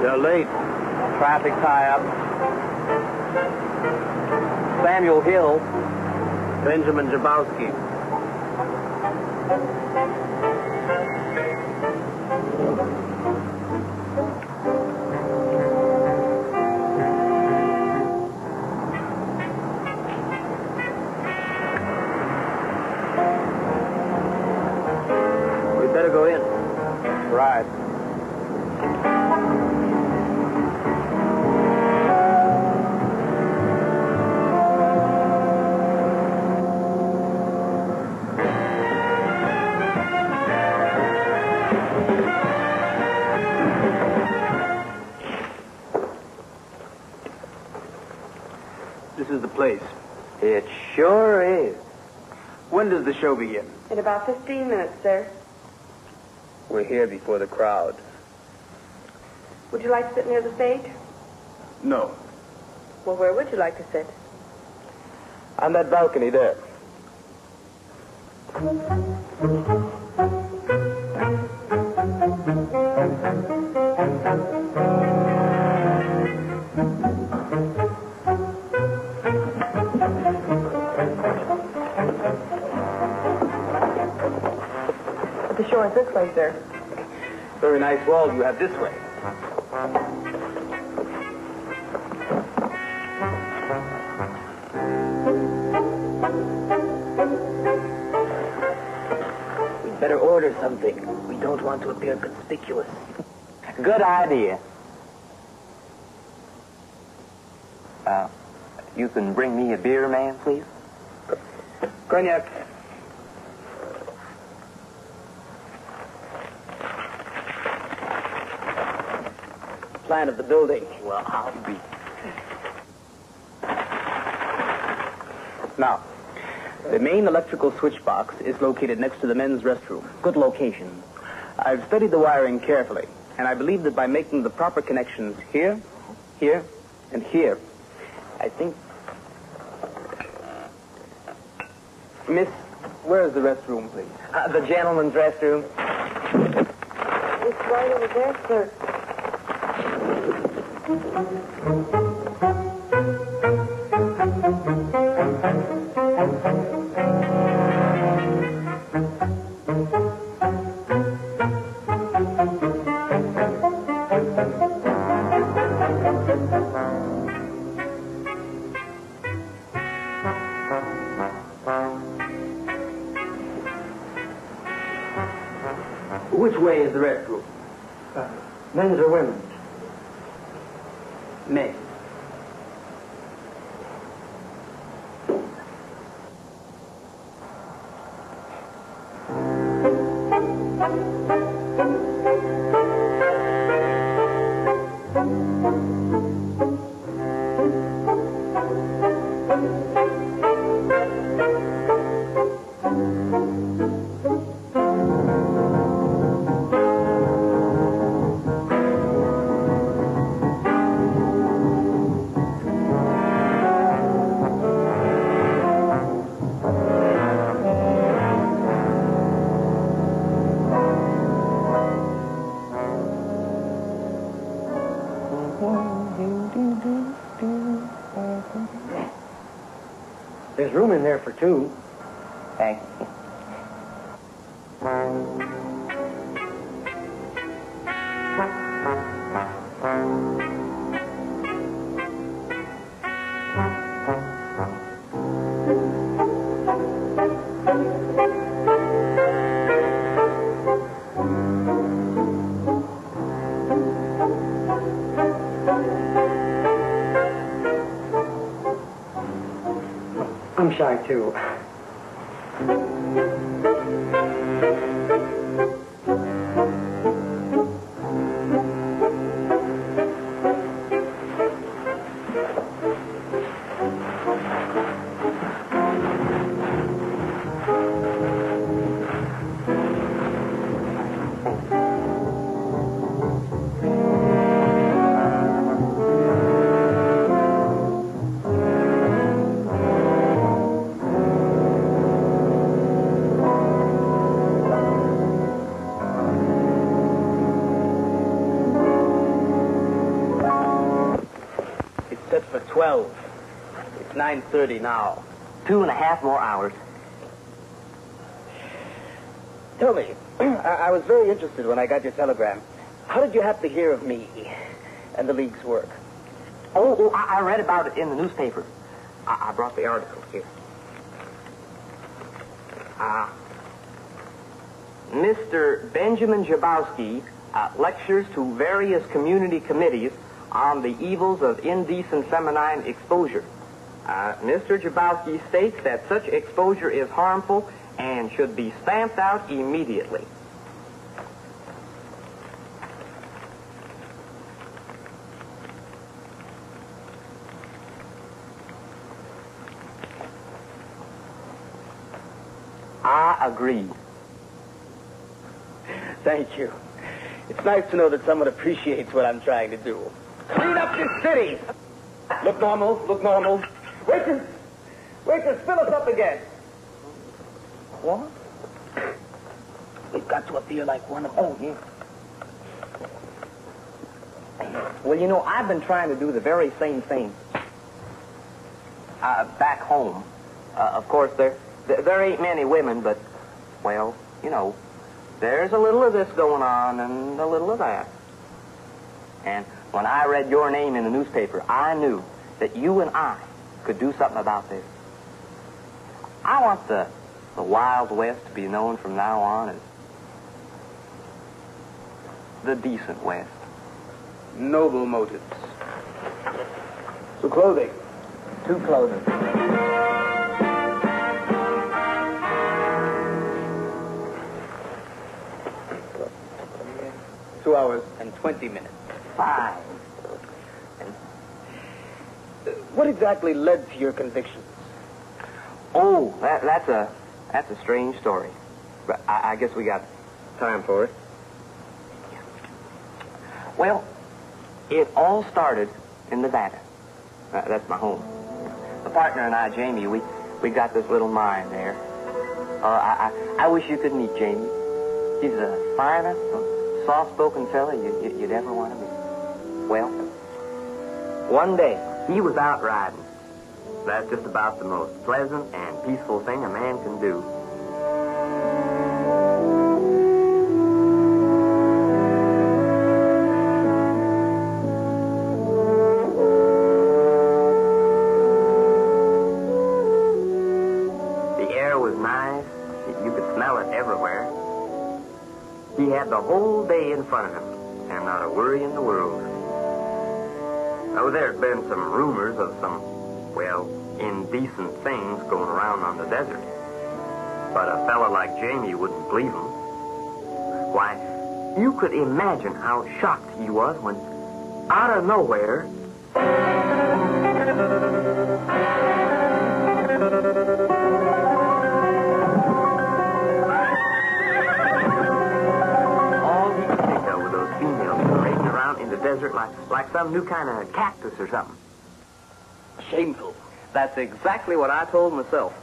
You're late. Traffic tie-up. Samuel Hill. Benjamin Jabowski. We better go in. Right. This is the place. It sure is. When does the show begin? In about 15 minutes, sir. We're here before the crowd. Would you like to sit near the stage? No. Well, where would you like to sit? On that balcony there. The shore is this way, sir. Very nice wall you have this way. We'd better order something. We don't want to appear conspicuous. Good idea. You can bring me a beer, ma'am, please? Cognac. Plan of the building. Well, I'll be... Now, the main electrical switch box is located next to the men's restroom. Good location. I've studied the wiring carefully, and I believe that by making the proper connections here, here, and here, I think... Miss, where is the restroom, please? the gentleman's restroom. It's right over there, sir. Which way is the restroom? Men's or women's? Men. There's room in there for two. Thanks. I'm shy, too. Set for 12. It's 9:30 now. 2.5 more hours. Tell me, I was very interested when I got your telegram. How did you happen to hear of me and the League's work? I read about it in the newspaper. I brought the article here. Mr. Benjamin Jabowski lectures to various community committees on the evils of indecent feminine exposure. Mr. Jabowski states that such exposure is harmful and should be stamped out immediately. I agree. Thank you. It's nice to know that someone appreciates what I'm trying to do. Clean up this city! Look normal, look normal. Waitress, fill us up again. What? We've got to appear like one of them. Oh, yeah. Well, you know, I've been trying to do the very same thing. Back home. Of course, there ain't many women, but, well, you know, there's a little of this going on and a little of that. And when I read your name in the newspaper, I knew that you and I could do something about this. I want the Wild West to be known from now on as the decent West. Noble motives. So clothing. To clothing. 2 hours and 20 minutes. Fine. What exactly led to your convictions? Oh, that's a strange story. But I guess we got time for it. Well, it all started in Nevada. That's my home. The partner and I, Jamie, we got this little mine there. I wish you could meet Jamie. He's the finest, soft-spoken fella you'd ever want to meet. Well, one day, he was out riding. That's just about the most pleasant and peaceful thing a man can do. The air was nice. You could smell it everywhere. He had the whole day in front of him, and not a worry in the world. Oh, there'd been some rumors of some, well, indecent things going around on the desert. But a fella like Jamie wouldn't believe them. Why, you could imagine how shocked he was when, out of nowhere, all he could think of were those females parading around in the desert like some new kind of cactus or something. Shameful. That's exactly what I told myself.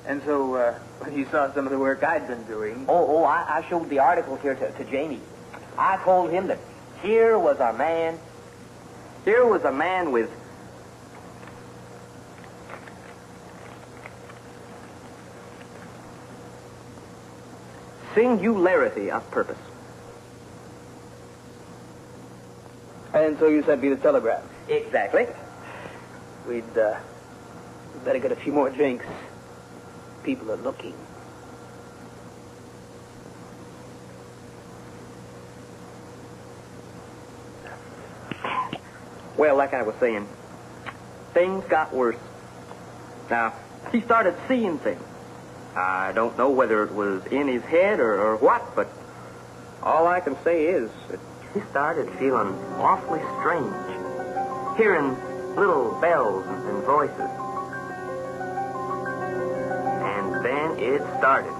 And so, when you saw some of the work I'd been doing... I showed the article here to Jamie. I told him that here was a man with singularity of purpose. And so you sent me the telegram. Exactly. We'd better get a few more drinks. People are looking. Well, like I was saying, things got worse. Now, he started seeing things. I don't know whether it was in his head or what, but all I can say is that he started feeling awfully strange, hearing little bells and voices. And then it started.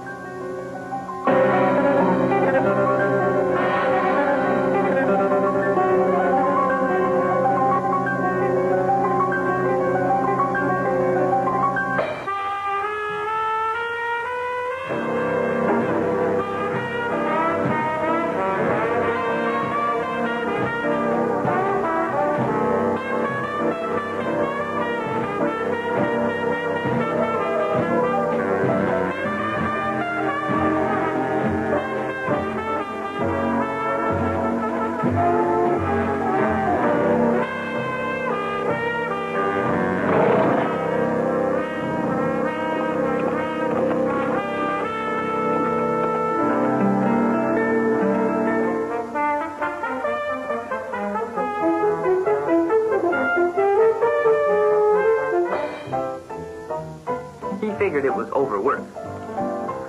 Figured it was overwork.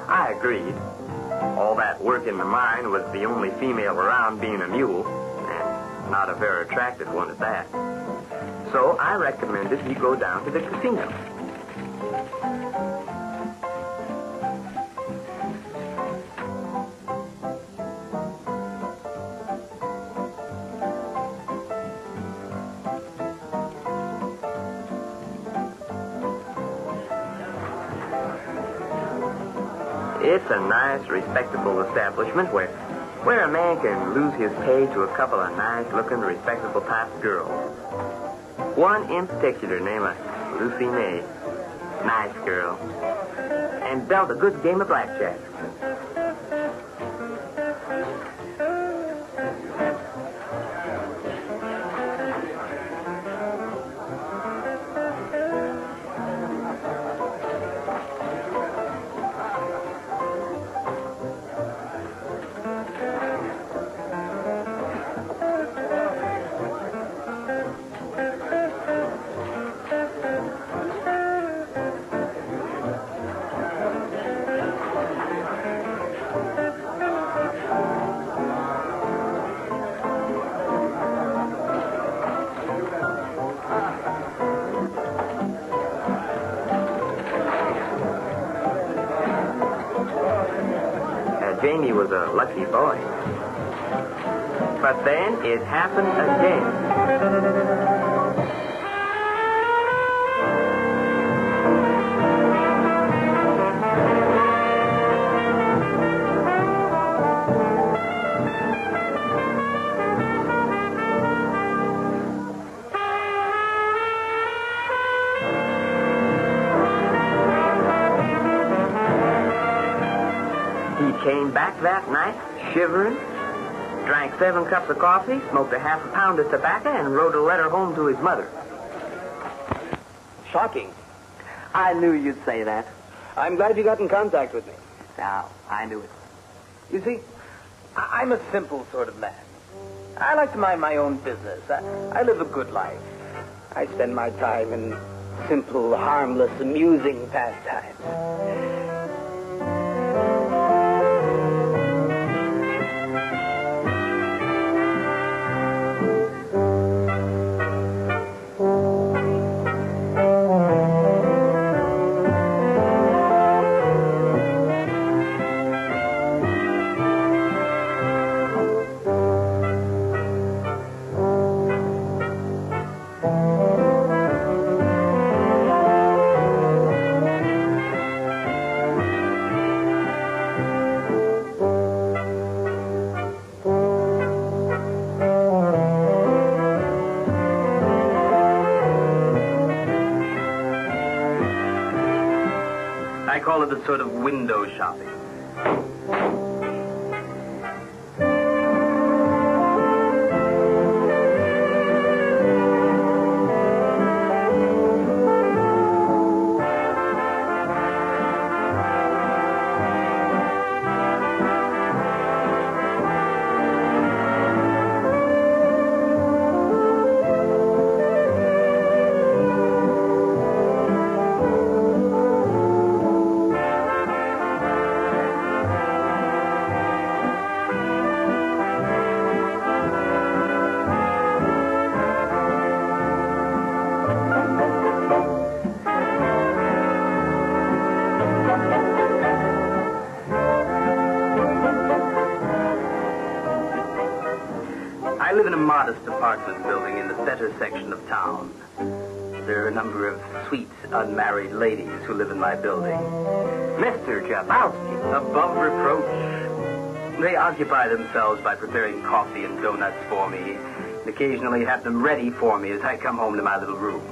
I agreed. All that work in the mine was the only female around being a mule, and not a very attractive one at that. So I recommended he go down to the casino. It's a nice, respectable establishment where a man can lose his pay to a couple of nice-looking, respectable-type girls. One in particular named Lucy May. Nice girl. And dealt a good game of blackjack. claim he was a lucky boy. But then it happened again. Came back that night, shivering, drank 7 cups of coffee, smoked a half a pound of tobacco, and wrote a letter home to his mother. Shocking. I knew you'd say that. I'm glad you got in contact with me. Now, I knew it. You see, I'm a simple sort of man. I like to mind my own business. I live a good life. I spend my time in simple, harmless, amusing pastimes. I call it a sort of window shopping. I live in a modest apartment building in the better section of town. There are a number of sweet, unmarried ladies who live in my building. Mr. Jabowski. Above reproach. They occupy themselves by preparing coffee and donuts for me, and occasionally have them ready for me as I come home to my little room.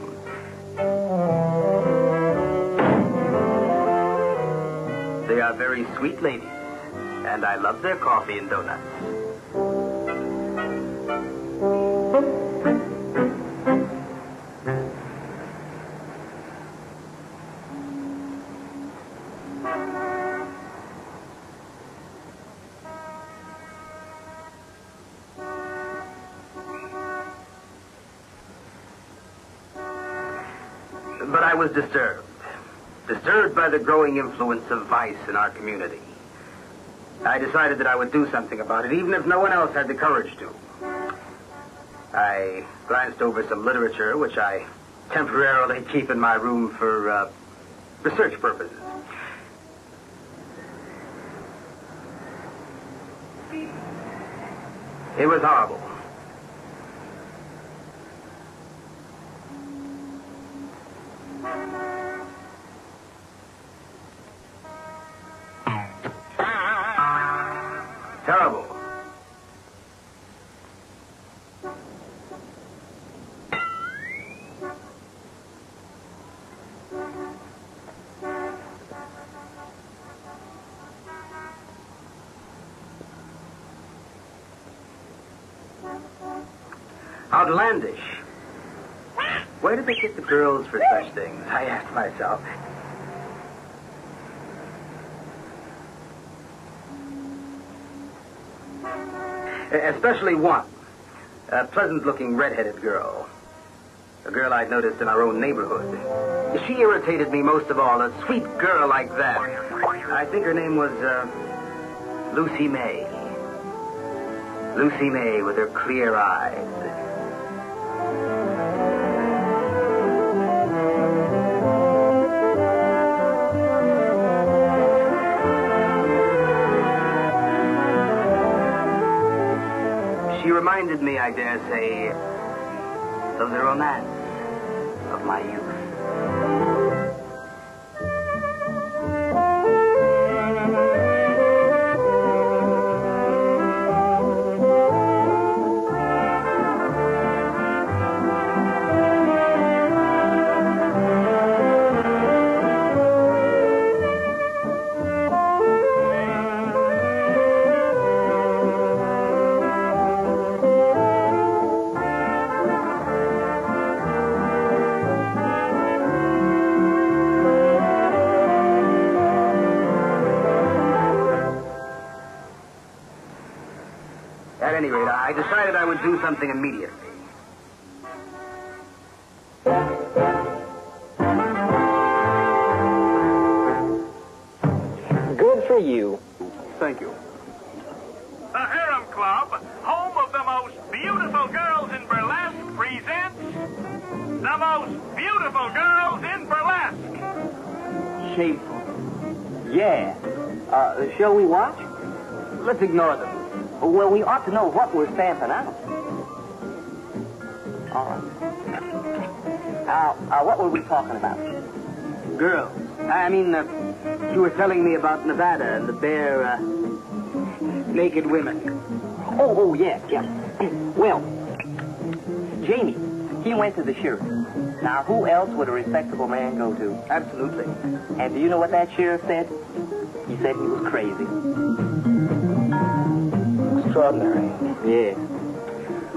They are very sweet ladies, and I love their coffee and donuts. But I was disturbed by the growing influence of vice in our community. I decided that I would do something about it, even if no one else had the courage to. I glanced over some literature, which I temporarily keep in my room for research purposes. It was horrible. Terrible. Outlandish. Where did they get the girls for such things? I asked myself. Especially one. A pleasant-looking red-headed girl. A girl I'd noticed in our own neighborhood. She irritated me most of all, a sweet girl like that. I think her name was, Lucy May. Lucy May with her clear eyes. reminded me, I dare say, of the romance of my youth. At any rate, I decided I would do something immediately. Good for you. Thank you. The Harem Club, home of the most beautiful girls in burlesque, presents the most beautiful girls in burlesque. Shameful. Yeah. Shall we watch? Let's ignore them. Well, we ought to know what we're stamping out. All right. What were we talking about? Girls. I mean, you were telling me about Nevada and the bare, naked women. Oh, yeah. Well, Jamie, he went to the sheriff. Now, who else would a respectable man go to? Absolutely. And do you know what that sheriff said? He said he was crazy. Extraordinary. Yeah.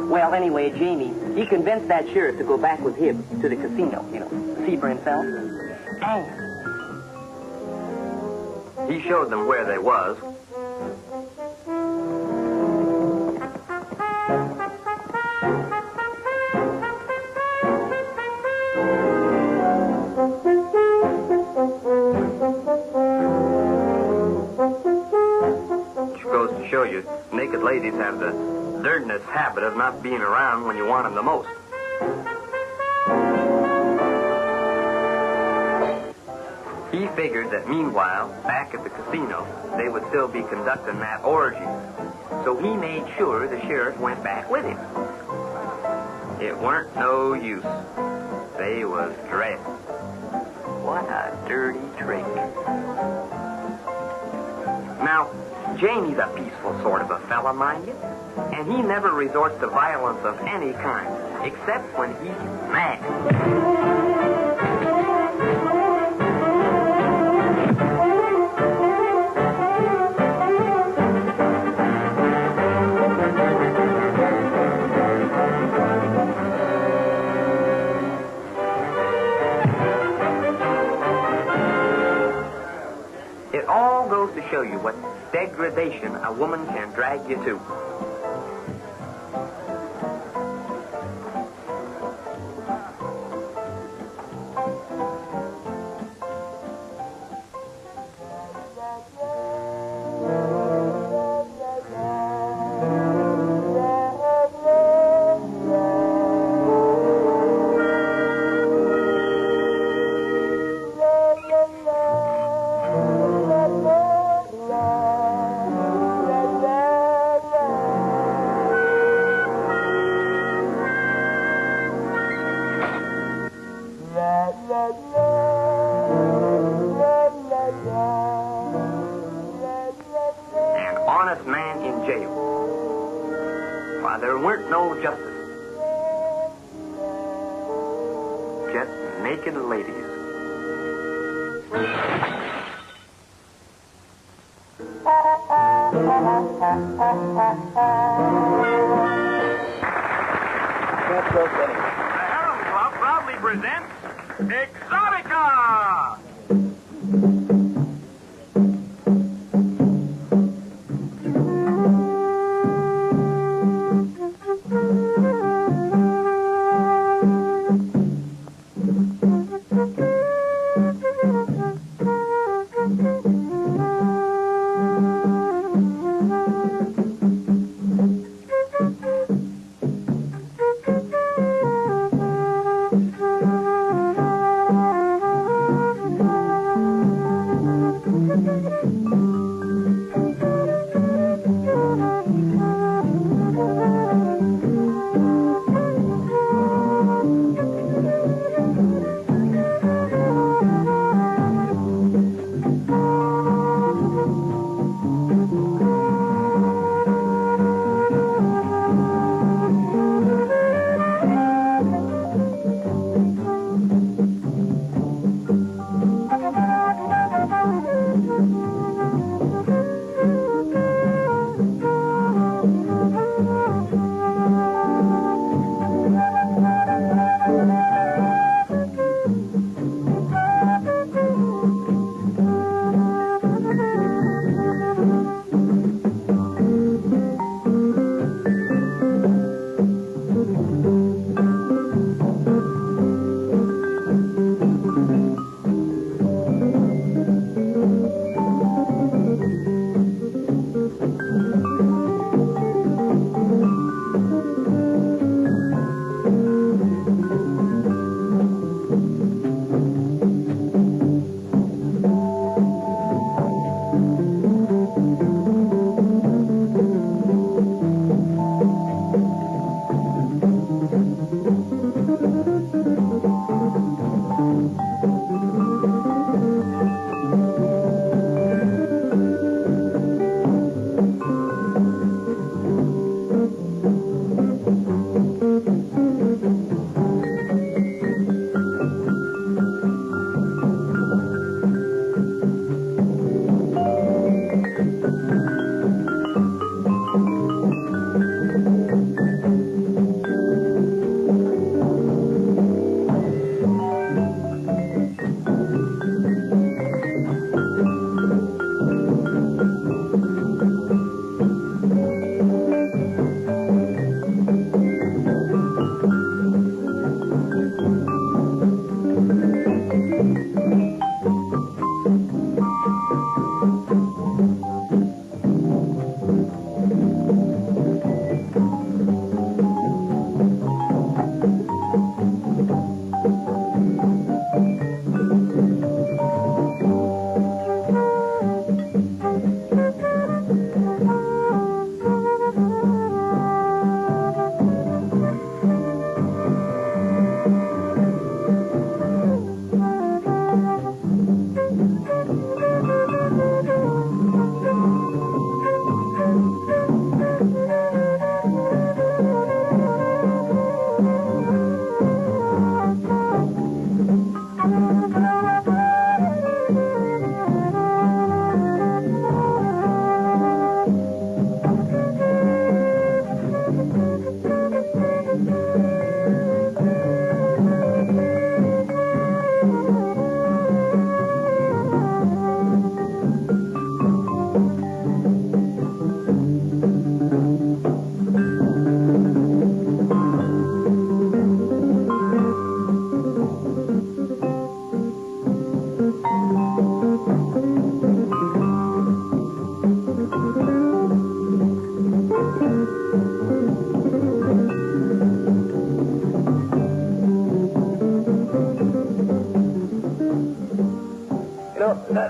Well, anyway, Jamie, he convinced that sheriff to go back with him to the casino, see for himself. And He showed them where they was. Which goes to show you, naked ladies have the dirtiness habit of not being around when you want them the most. He figured that meanwhile, back at the casino, they would still be conducting that orgy. So he made sure the sheriff went back with him. It weren't no use. They was dressed. What a dirty trick. Now, Jamie's a peaceful sort of a fella, mind you, and he never resorts to violence of any kind, except when he's mad. It all goes to show you what degradation a woman can drag you to. An honest man in jail. Why, there weren't no justice. Just naked ladies. Can't go anywhere. The Harem Club proudly presents Exotica!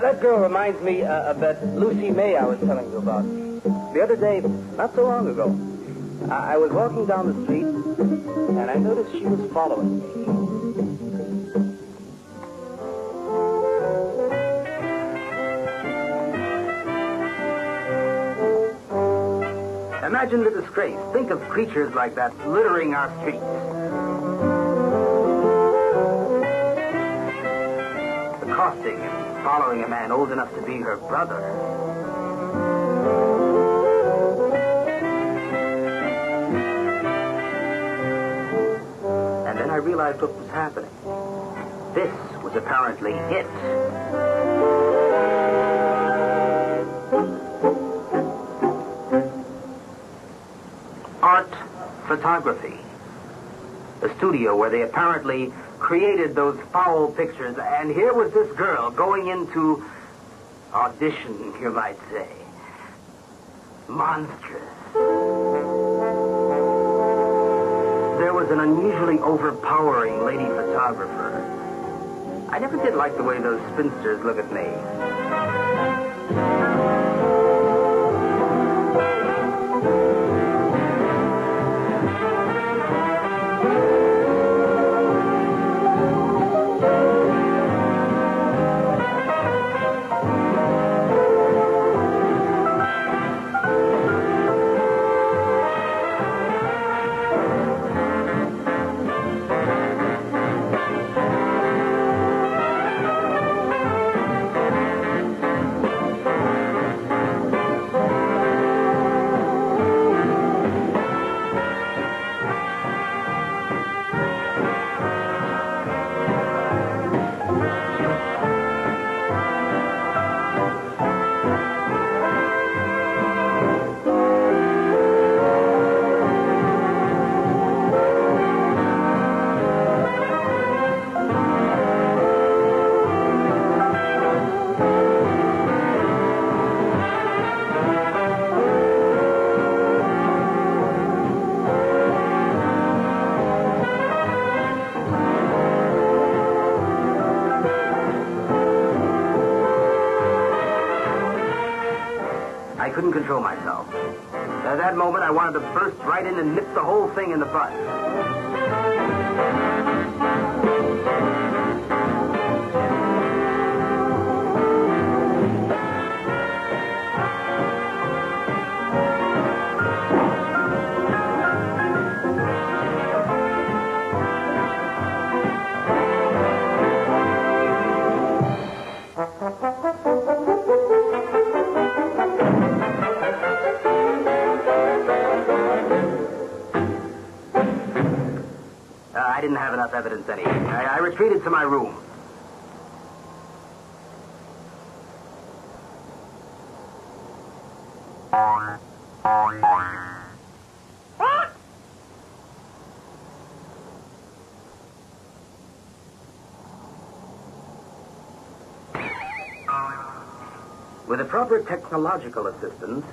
That girl reminds me of that Lucy May I was telling you about. The other day, not so long ago, I was walking down the street, and I noticed she was following me. Imagine the disgrace. Think of creatures like that littering our streets. Accosting and following a man old enough to be her brother. And then I realized what was happening. This was apparently it. Art photography. The studio where they apparently created those foul pictures, and here was this girl going into audition, you might say. Monstrous. There was an unusually overpowering lady photographer. I never did like the way those spinsters look at me. I couldn't control myself. At that moment, I wanted to burst right in and nip the whole thing in the bud. I didn't have enough evidence any. I retreated to my room. With the proper technological assistance,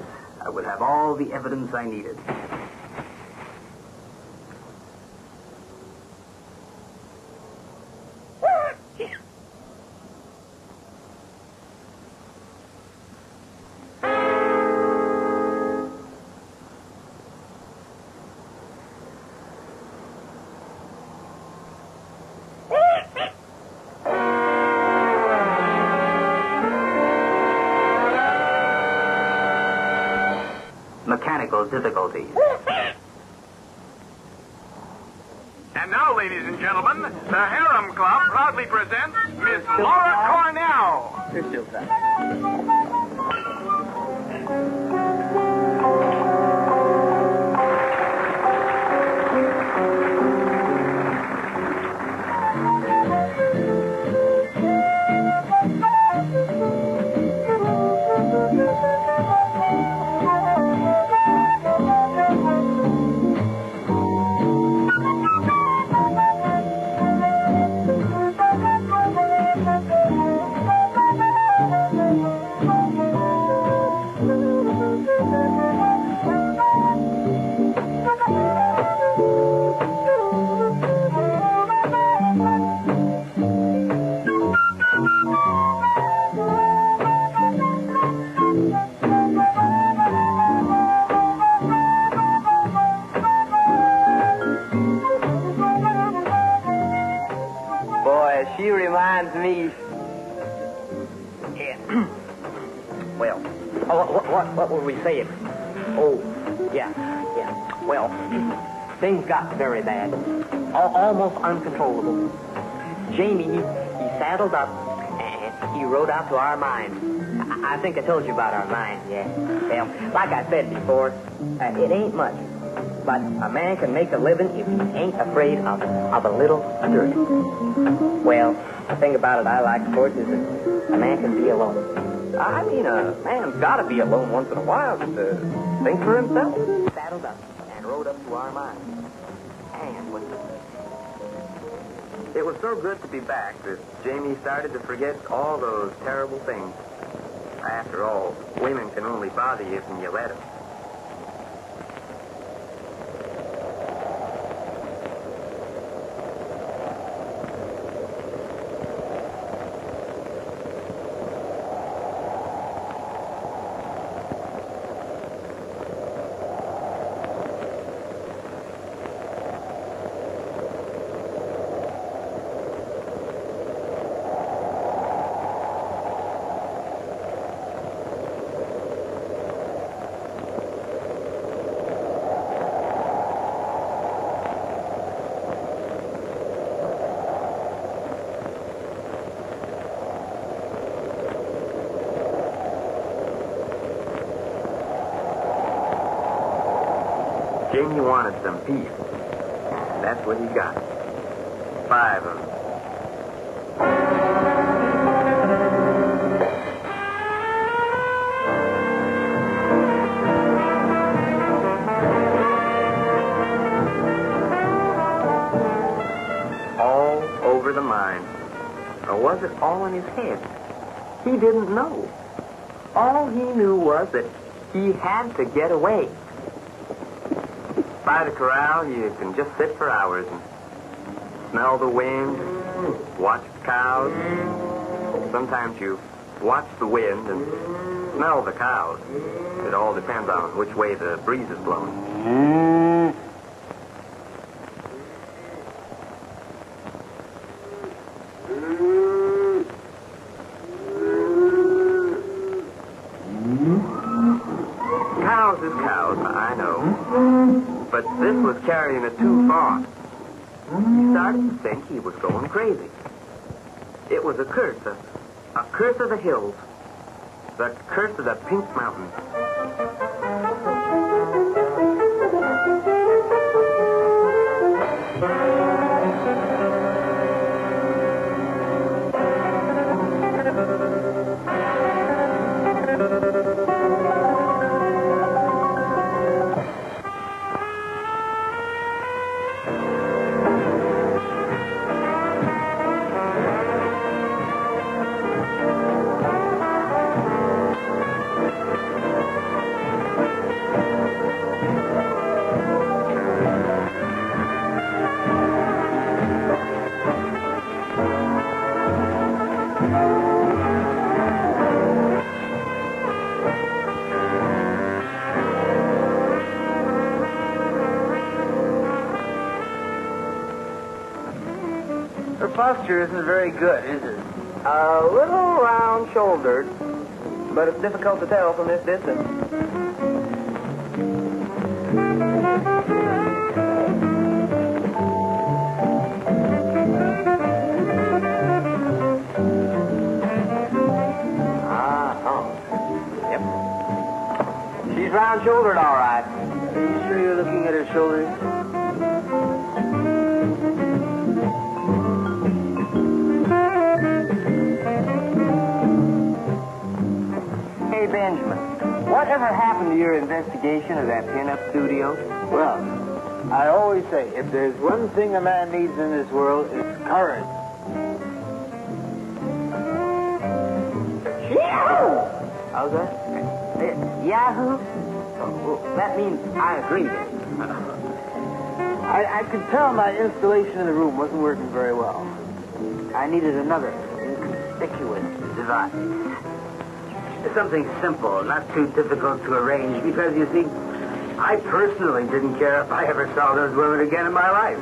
I would have all the evidence I needed. Mechanical difficulties. And now, ladies and gentlemen, the Harem Club proudly presents Miss Laura Cornell. You're still fat. reminds me... Yeah. Well, what were we saying? Oh, yeah. Well, things got very bad. Almost uncontrollable. Jamie, he saddled up and he rode out to our mine. I think I told you about our mine, yeah. Well, like I said before, it ain't much. But a man can make a living if he ain't afraid of a little dirt. Well, the thing about it I like, of course, is that a man can be alone. I mean, a man's got to be alone once in a while just to think for himself. Saddled up and rode up to our mine. And when... It was so good to be back that Jamie started to forget all those terrible things. After all, women can only bother you when you let them. Jamie wanted some peace. That's what he got. 5 of them. All over the mine. Or was it all in his head? He didn't know. All he knew was that he had to get away. By the corral, you can just sit for hours and smell the wind, watch the cows. Sometimes you watch the wind and smell the cows. It all depends on which way the breeze is blowing. Cows is cows, I know. But this was carrying it too far. He started to think he was going crazy. It was a curse of the hills. The curse of the Pink Mountains. Her posture isn't very good, is it? A little round-shouldered, but it's difficult to tell from this distance. Yep. She's round-shouldered, all right. Are you sure you're looking at her shoulders? Hey, Benjamin, whatever happened to your investigation of that pin-up studio? Well, I always say, if there's one thing a man needs in this world, it's courage. Yahoo! How's that? Yahoo? Oh, well, that means I agree then. I could tell my installation in the room wasn't working very well. I needed another inconspicuous device. Something simple, not too difficult to arrange, because, you see, I personally didn't care if I ever saw those women again in my life.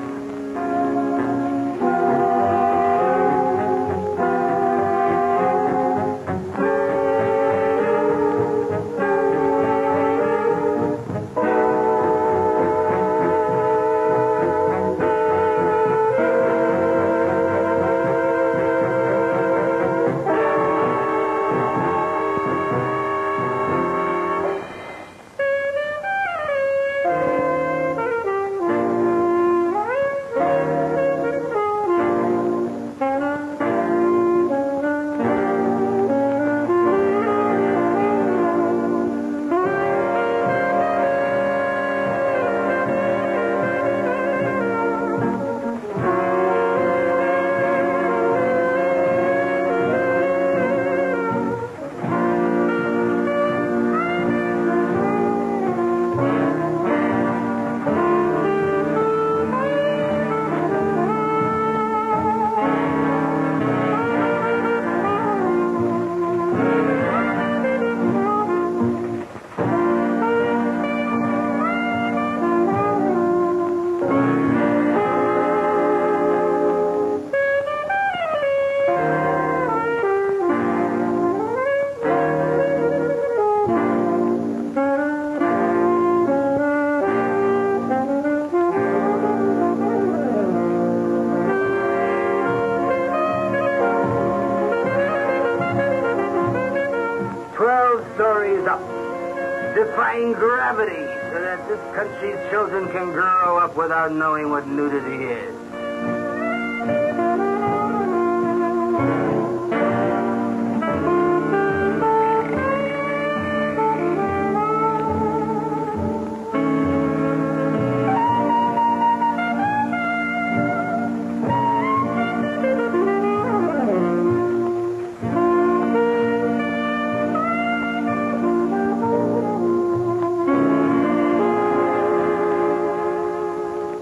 defying gravity so that this country's children can grow up without knowing what nudity is.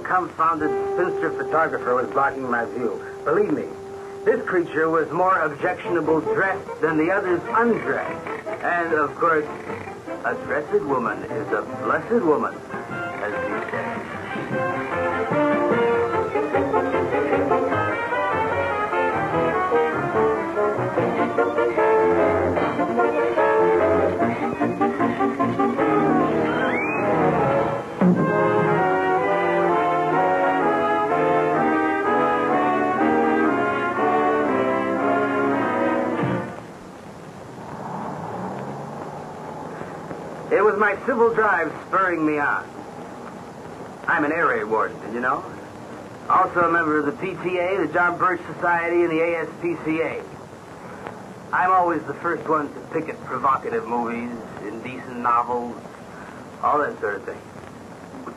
Confounded spinster photographer was blocking my view. Believe me, this creature was more objectionable dressed than the others undressed. And, of course, a dressed woman is a blessed woman, as we say. It was my civil drive spurring me on. I'm an area warden, did you know? Also a member of the PTA, the John Birch Society, and the ASPCA. I'm always the first one to picket provocative movies, indecent novels, all that sort of thing.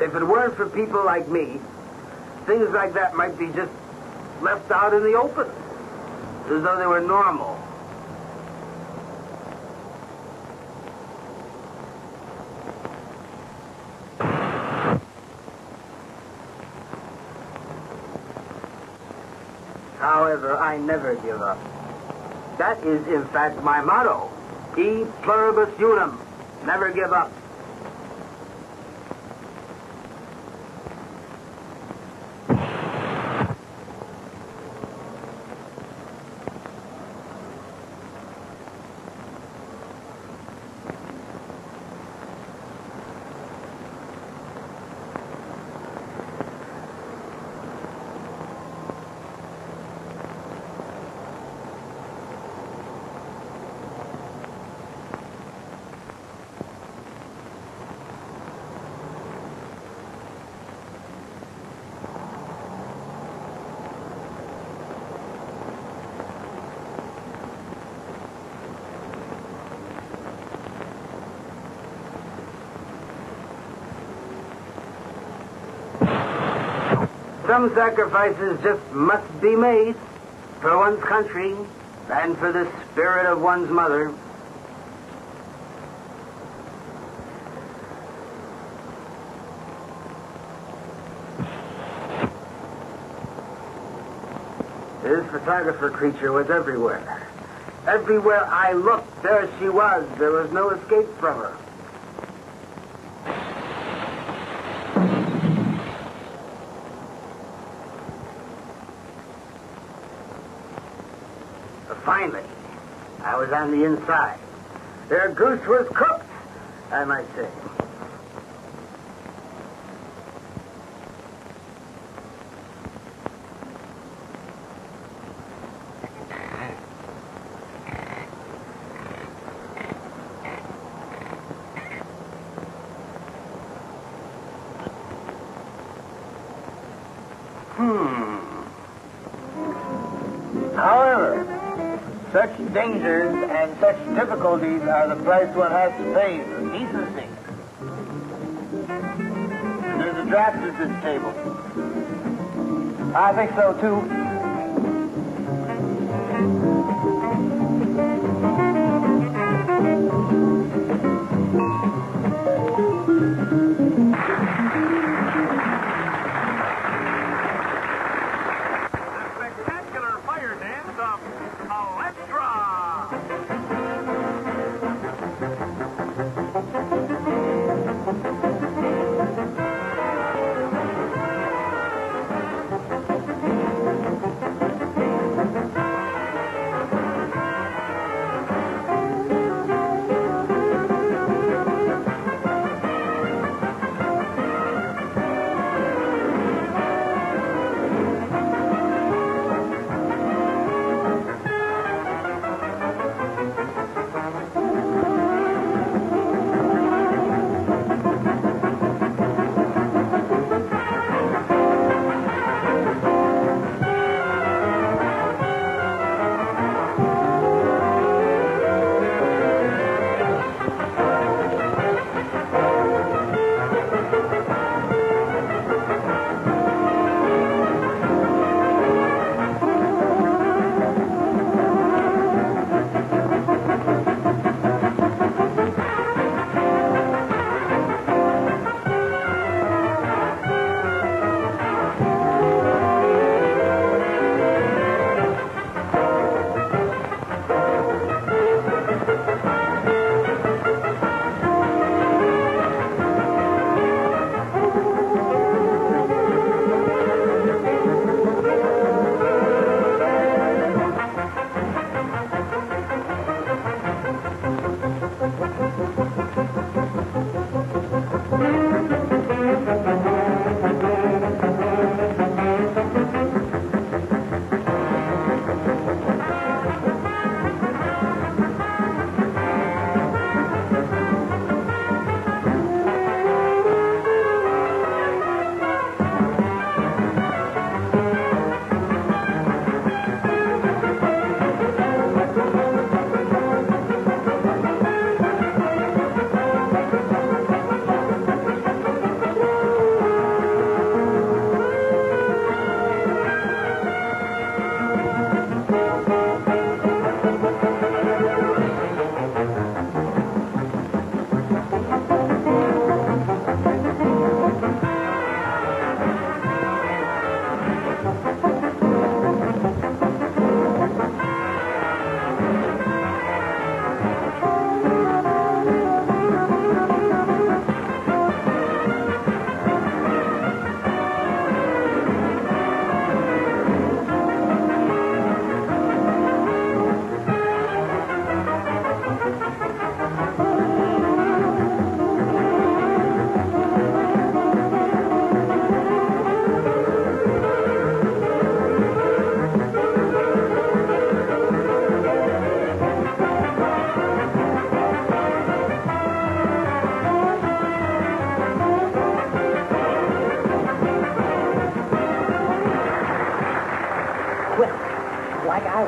If it weren't for people like me, things like that might be just left out in the open, as though they were normal. However, I never give up. That is, in fact, my motto. E pluribus unum. Never give up. Some sacrifices just must be made for one's country and for the spirit of one's mother. This photographer creature was everywhere. Everywhere I looked, there she was. There was no escape from her. Finally, I was on the inside. Their goose was cooked, I might say. However, such dangers and such difficulties are the price one has to pay for decency. There's a draft at this table. I think so, too.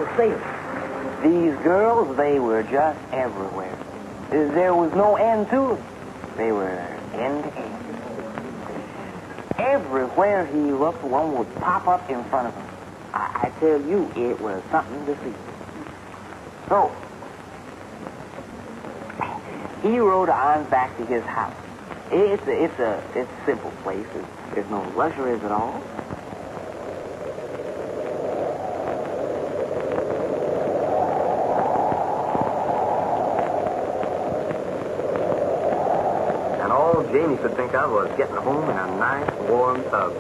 was saying, these girls, they were just everywhere. There was no end to them. They were end to end. Everywhere he looked, one would pop up in front of him. I tell you, it was something to see. So, he rode on back to his house. It's a simple place. There's no luxuries at all. And all Jamie could think of was getting home in a nice, warm tub.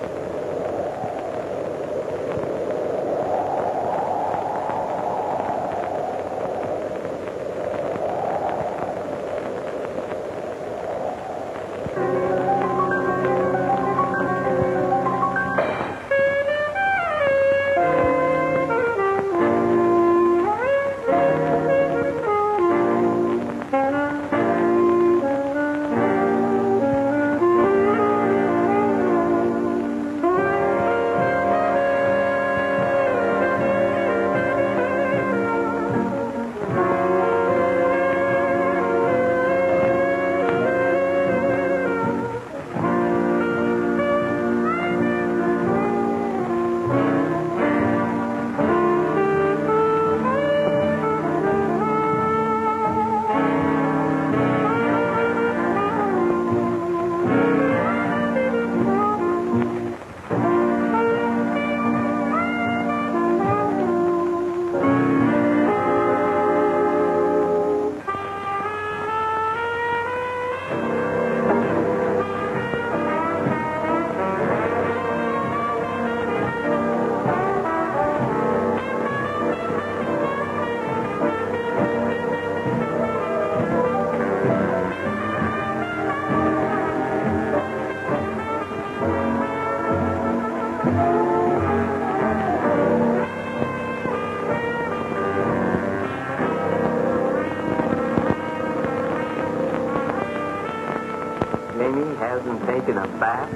Jamie hasn't taken a bath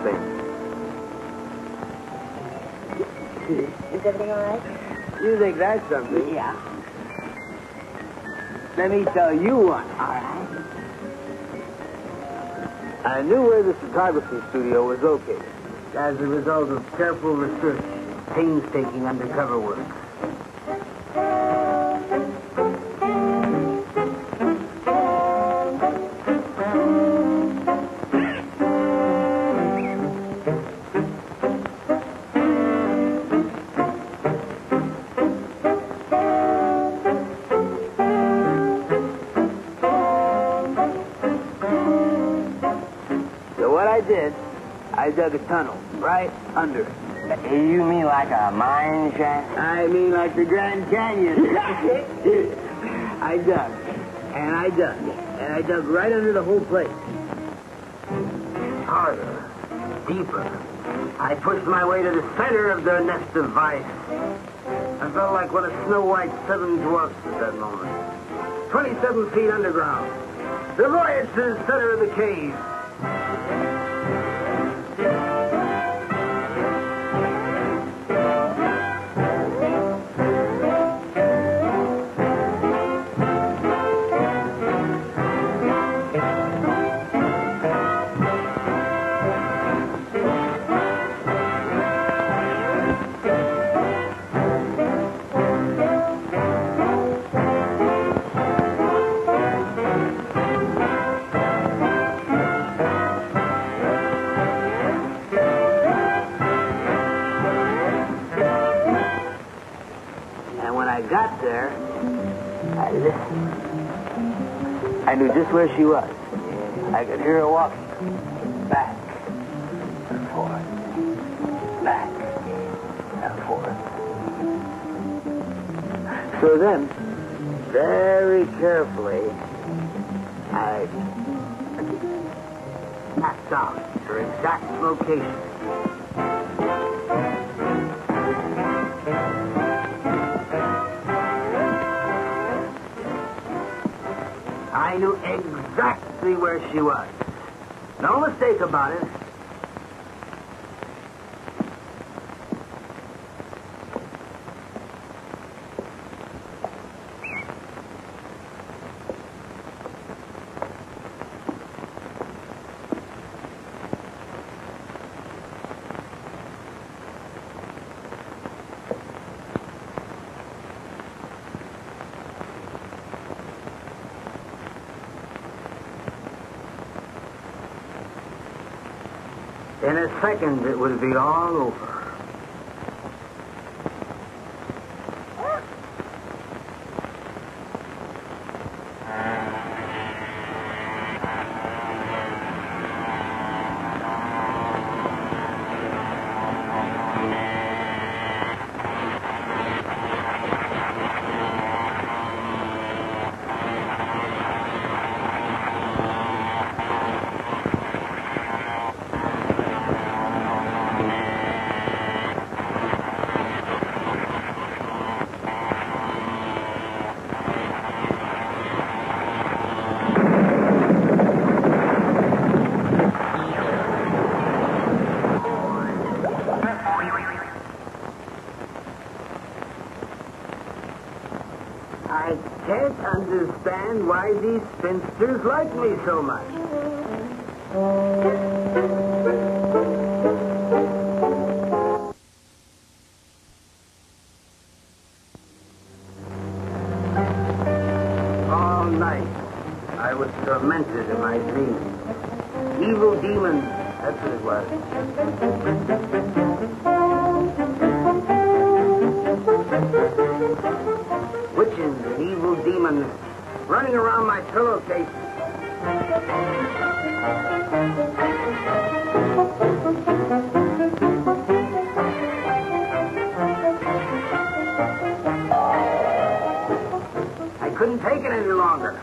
since. Is everything all right? You think that's something? Yeah. Let me tell you one. All right. I knew where the photography studio was located as a result of careful research, painstaking undercover work. I dug a tunnel right under it. You mean like a mine shaft? I mean like the Grand Canyon. I dug, and I dug, and I dug right under the whole place. Harder, deeper. I pushed my way to the center of the nest of vice. I felt like one of Snow White's 7 dwarfs at that moment. 27 feet underground. The voyage to the center of the cave. Got there, I listened. I knew just where she was. I could hear her walking back and forth, back and forth. So then, very carefully, I mapped out her exact location. I knew exactly where she was. No mistake about it. In a second, it would be all over. I can't understand why these spinsters like me so much. All night, I was tormented in my dreams. Evil demons, that's what it was. Witches and evil demons running around my pillowcase. I couldn't take it any longer.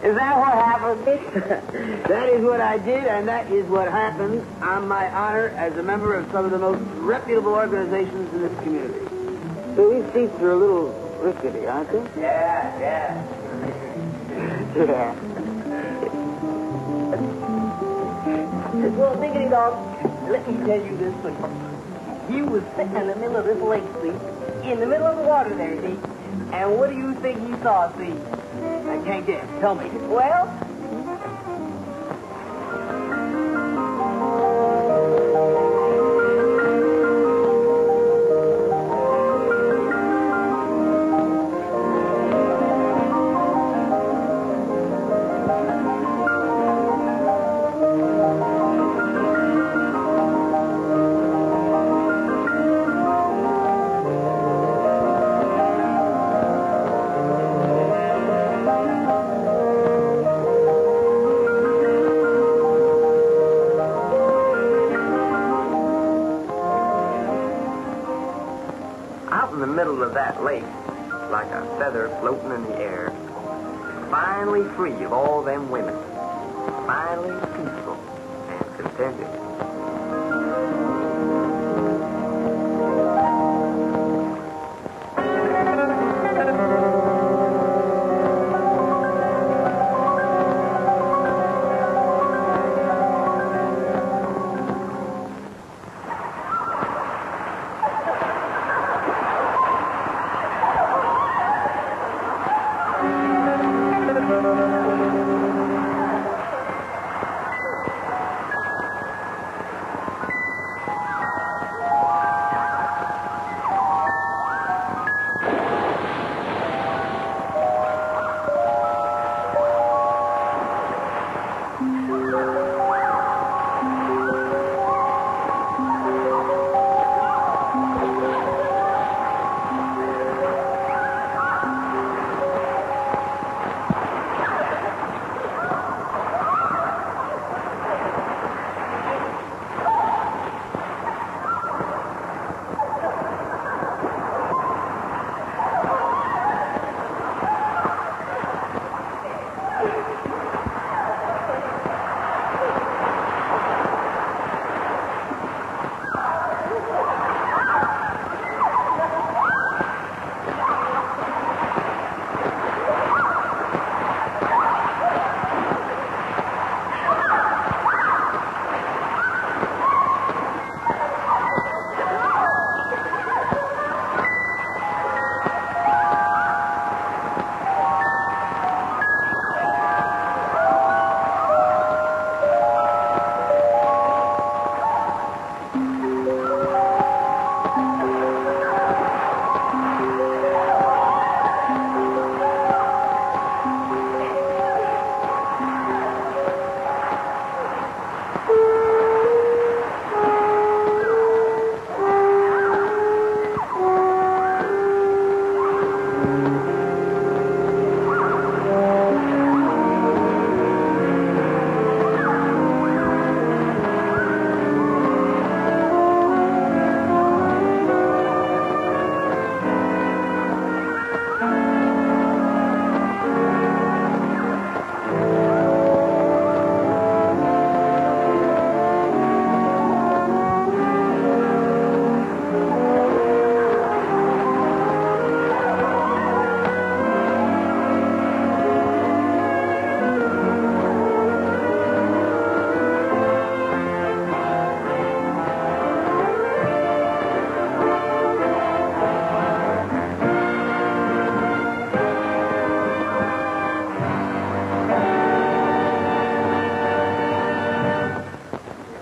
Is that what happened? That is what I did, and that is what happened on my honor as a member of some of the most reputable organizations in this community. So these seats are a little rickety, aren't they? Yeah. Yeah. Well, diggity dog, let me tell you this thing. You was sitting in the middle of this lake, see? In the middle of the water there, see? And what do you think you saw, see? I can't guess. Tell me. Well, in the middle of that lake, like a feather floating in the air, finally free of all them women, finally peaceful and contented.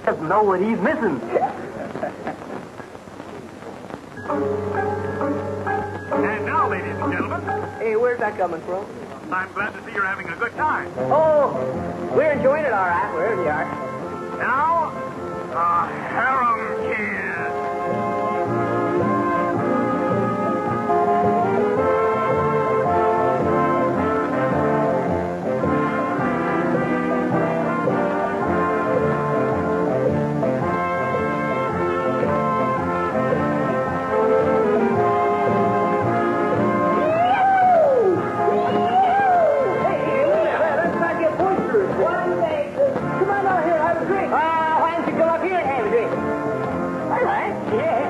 doesn't know what he's missing. And now, ladies and gentlemen, Hey, where's that coming from? I'm glad to see you're having a good time. Oh, we're enjoying it all right, wherever you are. Now, a harem kiss. Let's not get boisterous. Come on out here, have a drink. Why don't you come up here and have a drink? All right. Yeah.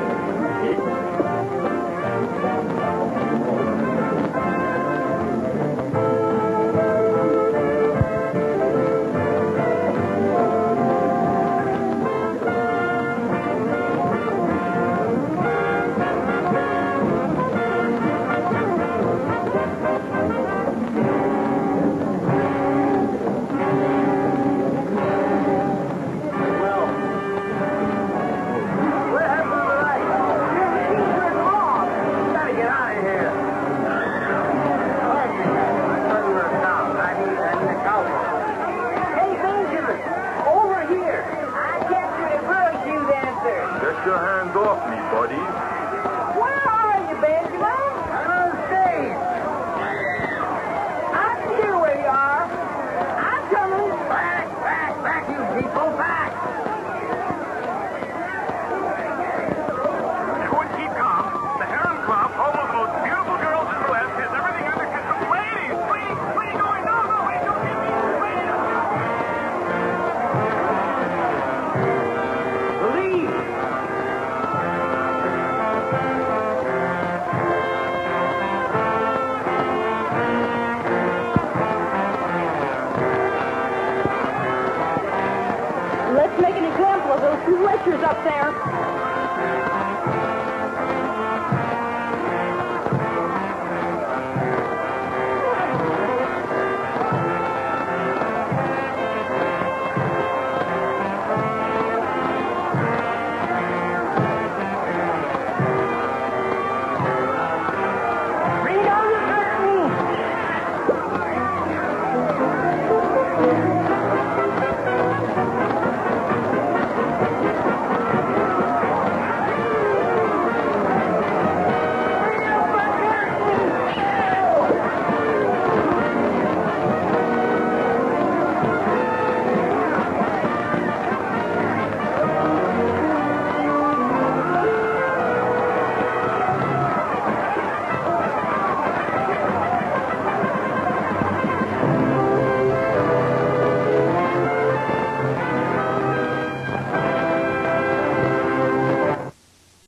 What happened to the light? Turn them off. Gotta get out of here. Hey, Benjamin, over here. I captured a girl shoe dancer. Get your hands off me, buddy. Where are you, Benjamin? I'm on stage. I can hear where you are. I'm coming. Back, you people, back. If you would keep calm, the Harem Club, home of the most beautiful girls in burlesque, has everything under control. Ladies, please, where are you going? No, wait, don't get me. Wait. Believe. Let's make an example of those two lectures up there.